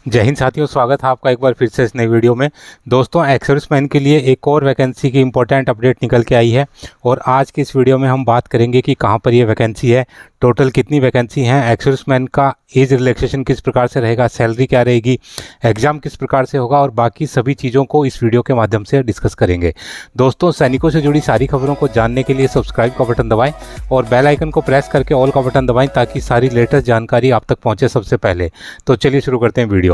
जय हिंद साथियों, स्वागत है आपका एक बार फिर से इस नई वीडियो में। दोस्तों, एक्सर्विसमैन के लिए एक और वैकेंसी की इंपॉर्टेंट अपडेट निकल के आई है और आज की इस वीडियो में हम बात करेंगे कि कहां पर ये वैकेंसी है, टोटल कितनी वैकेंसी हैं, एक्सर्विसमैन का एज रिलैक्सेशन किस प्रकार से रहेगा, सैलरी क्या रहेगी, एग्जाम किस प्रकार से होगा और बाकी सभी चीज़ों को इस वीडियो के माध्यम से डिस्कस करेंगे। दोस्तों, सैनिकों से जुड़ी सारी खबरों को जानने के लिए सब्सक्राइब का बटन दबाएं और बेल आइकन को प्रेस करके ऑल का बटन दबाएं ताकि सारी लेटेस्ट जानकारी आप तक पहुंचे सबसे पहले। तो चलिए शुरू करते हैं वीडियो।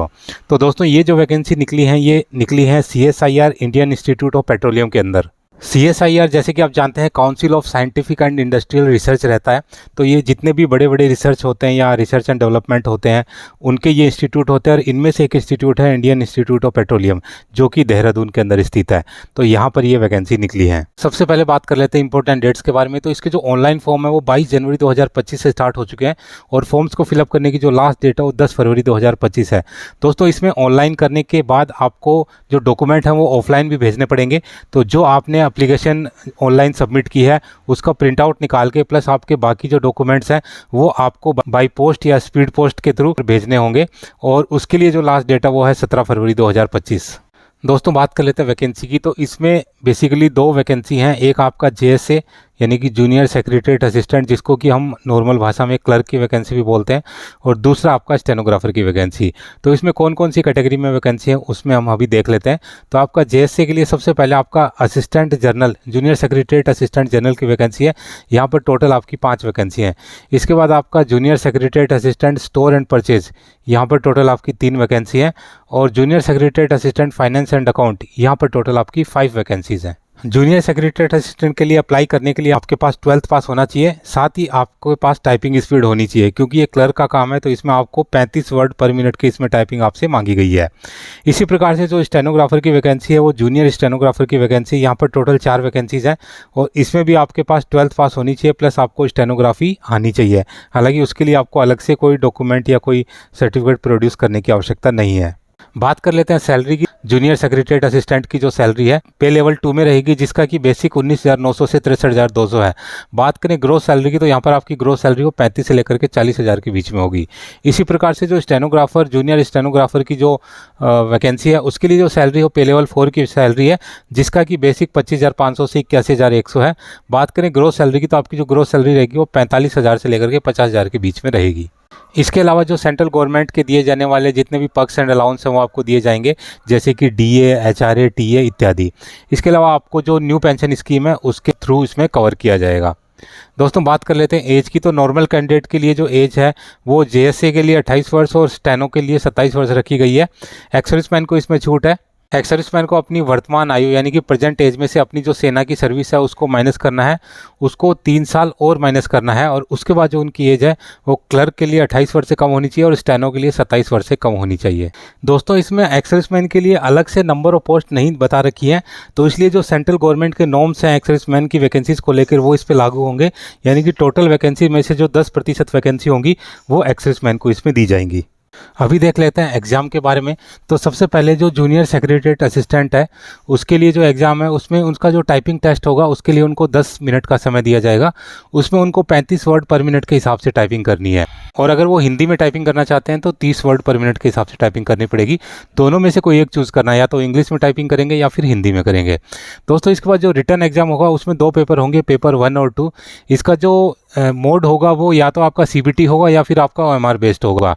तो दोस्तों, ये जो वैकेंसी निकली है ये निकली है CSIR Indian institute of petroleum के अंदर। CSIR जैसे कि आप जानते हैं council of scientific and industrial research रहता है। तो ये जितने भी बड़े बड़े रिसर्च होते हैं या रिसर्च एंड डेवलपमेंट होते हैं उनके ये इंस्टीट्यूट होते हैं और इनमें से एक इंस्टीट्यूट है इंडियन इंस्टीट्यूट ऑफ पेट्रोलियम जो कि देहरादून के अंदर स्थित है। तो यहाँ पर ये वैकेंसी निकली है। सबसे पहले बात कर लेते हैं इंपॉर्टेंट डेट्स के बारे में। तो इसके जो ऑनलाइन फॉर्म है वो 22 जनवरी 2025 से स्टार्ट हो चुके हैं और फॉर्म्स को फिलअप करने की जो लास्ट डेट है वो 10 फरवरी 2025 है। दोस्तों, इसमें ऑनलाइन करने के बाद आपको जो डॉक्यूमेंट है वो ऑफलाइन भी भेजने पड़ेंगे। तो जो आपने एप्लीकेशन ऑनलाइन सबमिट की है उसका प्रिंट आउट निकाल के प्लस आपके बाकी जो डॉक्यूमेंट्स हैं वो आपको बाई पोस्ट या स्पीड पोस्ट के थ्रू भेजने होंगे और उसके लिए जो लास्ट डेट है वो है 17 फरवरी 2025। दोस्तों, बात कर लेते हैं वैकेंसी की। तो इसमें बेसिकली दो वैकेंसी हैं। एक आपका JSA यानी कि जूनियर सेक्रेटरीट असिस्टेंट, जिसको कि हम नॉर्मल भाषा में क्लर्क की वैकेंसी भी बोलते हैं, और दूसरा आपका स्टेनोग्राफर की वैकेंसी। तो इसमें कौन कौन सी कैटेगरी में वैकेंसी है उसमें हम अभी देख लेते हैं। तो आपका JSA के लिए सबसे पहले आपका assistant general, junior secretariat assistant general की वैकेंसी है। यहाँ पर टोटल आपकी 5 वैकेंसी हैं। इसके बाद आपका junior secretariat assistant store and purchase, यहाँ पर टोटल आपकी 3 वैकेंसी है। और junior secretariat assistant finance and account, यहाँ पर टोटल आपकी 5 वैकेंसीज हैं। जूनियर सेक्रेटरीट असिस्टेंट के लिए अप्लाई करने के लिए आपके पास 12th पास होना चाहिए, साथ ही आपके पास टाइपिंग स्पीड होनी चाहिए क्योंकि ये क्लर्क का काम है। तो इसमें आपको 35 वर्ड पर मिनट की इसमें टाइपिंग आपसे मांगी गई है। इसी प्रकार से जो स्टेनोग्राफर की वैकेंसी है वो जूनियर स्टेनोग्राफर की वैकेंसी, यहाँ पर टोटल 4 वैकेंसीज हैं और इसमें भी आपके पास 12th पास होनी चाहिए प्लस आपको स्टेनोग्राफी आनी चाहिए। हालांकि उसके लिए आपको अलग से कोई डॉक्यूमेंट या कोई सर्टिफिकेट प्रोड्यूस करने की आवश्यकता नहीं है। बात कर लेते हैं सैलरी की। जूनियर सेक्रेटरीट असिस्टेंट की जो सैलरी है पे लेवल 2 में रहेगी, जिसका कि बेसिक 19,900 से 63,200 है। बात करें ग्रोस सैलरी की तो यहाँ पर आपकी ग्रोस सैलरी को 35 से लेकर के 40,000 के बीच में होगी। इसी प्रकार से जो स्टेनोग्राफर, जूनियर स्टेनोग्राफर की जो वैकेंसी है उसके लिए जो सैलरी हो पे लेवल 4 की सैलरी है, जिसका कि बेसिक 25,500 से 81,100 है। बात करें ग्रोस सैलरी की तो आपकी जो ग्रोस सैलरी रहेगी वो 45,000 से लेकर के 50,000 के बीच में रहेगी। इसके अलावा जो सेंट्रल गवर्नमेंट के दिए जाने वाले जितने भी पर्क्स एंड अलाउंस हैं वो आपको दिए जाएंगे, जैसे कि DA, HRA, TA इत्यादि। इसके अलावा आपको जो न्यू पेंशन स्कीम है उसके थ्रू इसमें कवर किया जाएगा। दोस्तों, बात कर लेते हैं एज की। तो नॉर्मल कैंडिडेट के लिए जो एज है वो JSA के लिए 28 वर्ष और स्टेनो के लिए 27 वर्ष रखी गई है। एक्स-सर्विसमैन को इसमें छूट है। एक्स-सर्विसमैन को अपनी वर्तमान आयु यानी कि प्रेजेंट एज में से अपनी जो सेना की सर्विस है उसको माइनस करना है, उसको 3 साल और माइनस करना है और उसके बाद जो उनकी एज है वो क्लर्क के लिए 28 वर्ष से कम होनी चाहिए और स्टेनो के लिए 27 वर्ष से कम होनी चाहिए। दोस्तों, इसमें एक्स-सर्विसमैन के लिए अलग से नंबर ऑफ पोस्ट नहीं बता रखी है, तो इसलिए जो सेंट्रल गवर्नमेंट के नॉर्म्स हैं एक्स-सर्विसमैन की वैकेंसीज को लेकर वो इस पर लागू होंगे। यानी कि टोटल वैकेंसी में से जो 10% वैकेंसी होंगी वो एक्स-सर्विसमैन को इसमें दी जाएंगी। अभी देख लेते हैं एग्ज़ाम के बारे में। तो सबसे पहले जो जूनियर सेक्रेटरीट असिस्टेंट है उसके लिए जो एग्ज़ाम है उसमें उनका जो टाइपिंग टेस्ट होगा उसके लिए उनको 10 मिनट का समय दिया जाएगा। उसमें उनको 35 वर्ड पर मिनट के हिसाब से टाइपिंग करनी है और अगर वो हिंदी में टाइपिंग करना चाहते हैं तो 30 वर्ड पर मिनट के हिसाब से टाइपिंग करनी पड़ेगी। दोनों में से कोई एक चूज़ करना है, या तो इंग्लिश में टाइपिंग करेंगे या फिर हिंदी में करेंगे। दोस्तों, इसके बाद जो रिटर्न एग्ज़ाम होगा उसमें 2 पेपर होंगे, पेपर 1 और 2। इसका जो मोड होगा वो या तो आपका CBT होगा या फिर आपका OMR बेस्ड होगा।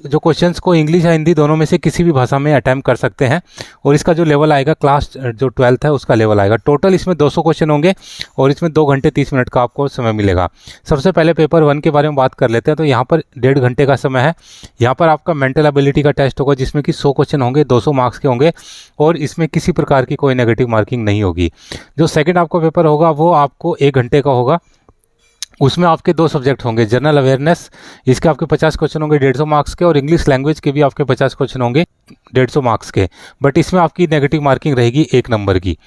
जो क्वेश्चंस को इंग्लिश या हिंदी दोनों में से किसी भी भाषा में अटैम्प्ट कर सकते हैं और इसका जो लेवल आएगा क्लास जो 12th है उसका लेवल आएगा। टोटल इसमें 200 क्वेश्चन होंगे और इसमें 2 घंटे 30 मिनट का आपको समय मिलेगा। सबसे पहले पेपर 1 के बारे में बात कर लेते हैं। तो यहाँ पर 1.5 घंटे का समय है। यहाँ पर आपका मेंटल एबिलिटी का टेस्ट होगा जिसमें कि 100 क्वेश्चन होंगे, 200 मार्क्स के होंगे और इसमें किसी प्रकार की कोई नेगेटिव मार्किंग नहीं होगी। जो सेकेंड आपका पेपर होगा वो आपको 1 घंटे का होगा। उसमें आपके 2 सब्जेक्ट होंगे, जनरल अवेयरनेस, इसके आपके 50 क्वेश्चन होंगे 150 मार्क्स के और इंग्लिश लैंग्वेज के भी आपके 50 क्वेश्चन होंगे 150 मार्क्स के, बट इसमें आपकी नेगेटिव मार्किंग रहेगी 1 नंबर की।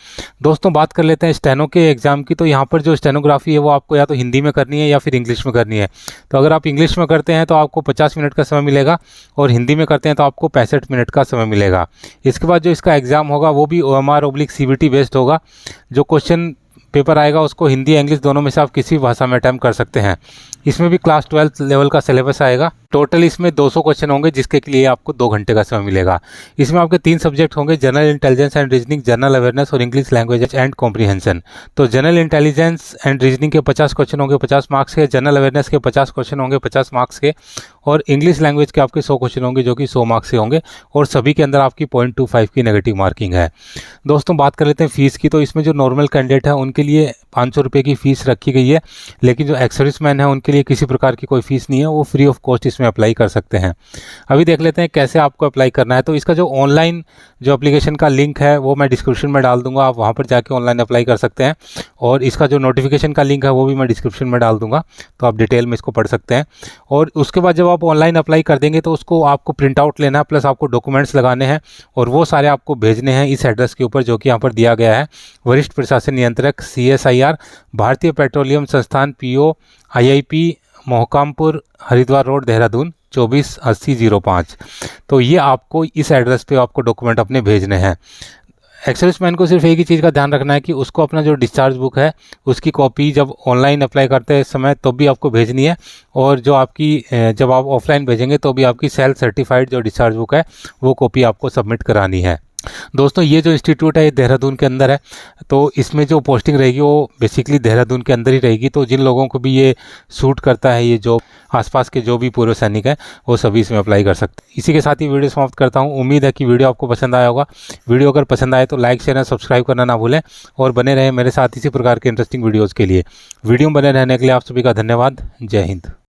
दोस्तों, बात कर लेते हैं स्टेनो के एग्जाम की। तो यहाँ पर जो स्टेनोग्राफी है वो आपको या तो हिंदी में करनी है या फिर इंग्लिश में करनी है। तो अगर आप इंग्लिश में करते हैं तो आपको 50 मिनट का समय मिलेगा और हिंदी में करते हैं तो आपको 65 मिनट का समय मिलेगा। इसके बाद जो इसका एग्ज़ाम होगा वो भी OMR/CBT बेस्ड होगा। जो क्वेश्चन पेपर आएगा उसको हिंदी या इंग्लिश दोनों में से आप किसी भाषा में अटैम्प्ट कर सकते हैं। इसमें भी क्लास 12 लेवल का सिलेबस आएगा। टोटल इसमें 200 क्वेश्चन होंगे, जिसके लिए आपको 2 घंटे का समय मिलेगा। इसमें आपके 3 सब्जेक्ट होंगे, general intelligence and reasoning, general awareness और इंग्लिश लैंग्वेज एंड कॉम्प्रीहेंशन। तो जनरल इंटेलिजेंस एंड रीजनिंग के 50 क्वेश्चन होंगे 50 मार्क्स के, जनरल अवेयरनेस के 50 क्वेश्चन होंगे 50 मार्क्स के, और इंग्लिश लैंग्वेज के आपके 100 क्वेश्चन होंगे जो कि 100 मार्क्स के होंगे, और सभी के अंदर आपकी 0.25 की नेगेटिव मार्किंग है। दोस्तों बात कर लेते हैं फ़ीस की। तो इसमें जो नॉर्मल कैंडिडेट है उनके लिए 500 रुपये की फ़ीस रखी गई है, लेकिन जो एक्स सर्विसमैन है उनके लिए किसी प्रकार की कोई फ़ीस नहीं है, वो फ्री ऑफ कॉस्ट इसमें अप्लाई कर सकते हैं। अभी देख लेते हैं कैसे आपको अप्लाई करना है। तो इसका जो ऑनलाइन जो एप्लीकेशन का लिंक है वो मैं डिस्क्रिप्शन में डाल दूंगा, आप वहाँ पर जाके ऑनलाइन अप्लाई कर सकते हैं, और इसका जो नोटिफिकेशन का लिंक है वो भी मैं डिस्क्रिप्शन में डाल दूंगा, तो आप डिटेल में इसको पढ़ सकते हैं। और उसके बाद जब आप ऑनलाइन अप्लाई कर देंगे तो उसको आपको प्रिंट आउट लेना है, प्लस आपको डॉक्यूमेंट्स लगाने हैं, और वो सारे आपको भेजने हैं इस एड्रेस के ऊपर जो कि यहाँ पर दिया गया है। वरिष्ठ प्रशासन नियंत्रक CSIR, भारतीय पेट्रोलियम संस्थान, PO IIP Mohkampur, Haridwar road, Dehradun 248005। तो ये आपको इस एड्रेस पे आपको डॉक्यूमेंट अपने भेजने हैं। एक्स सर्विसमैन को सिर्फ एक ही चीज़ का ध्यान रखना है कि उसको अपना जो डिस्चार्ज बुक है उसकी कॉपी जब ऑनलाइन अप्लाई करते समय तो भी आपको भेजनी है, और जो आपकी जब आप ऑफलाइन भेजेंगे तो भी आपकी सेल्फ सर्टिफाइड जो डिस्चार्ज बुक है वो कॉपी आपको सबमिट करानी है। दोस्तों ये जो इंस्टीट्यूट है ये देहरादून के अंदर है, तो इसमें जो पोस्टिंग रहेगी वो बेसिकली देहरादून के अंदर ही रहेगी। तो जिन लोगों को भी ये सूट करता है ये जॉब, आसपास के जो भी पूर्व सैनिक हैं वो सभी इसमें अप्लाई कर सकते हैं। इसी के साथ ही वीडियो समाप्त करता हूँ। उम्मीद है कि वीडियो आपको पसंद आया होगा। वीडियो अगर पसंद आए तो लाइक शेयर और सब्सक्राइब करना ना भूलें, और बने रहें मेरे साथ इसी प्रकार के इंटरेस्टिंग वीडियोज़ के लिए। वीडियो में बने रहने के लिए आप सभी का धन्यवाद। जय हिंद।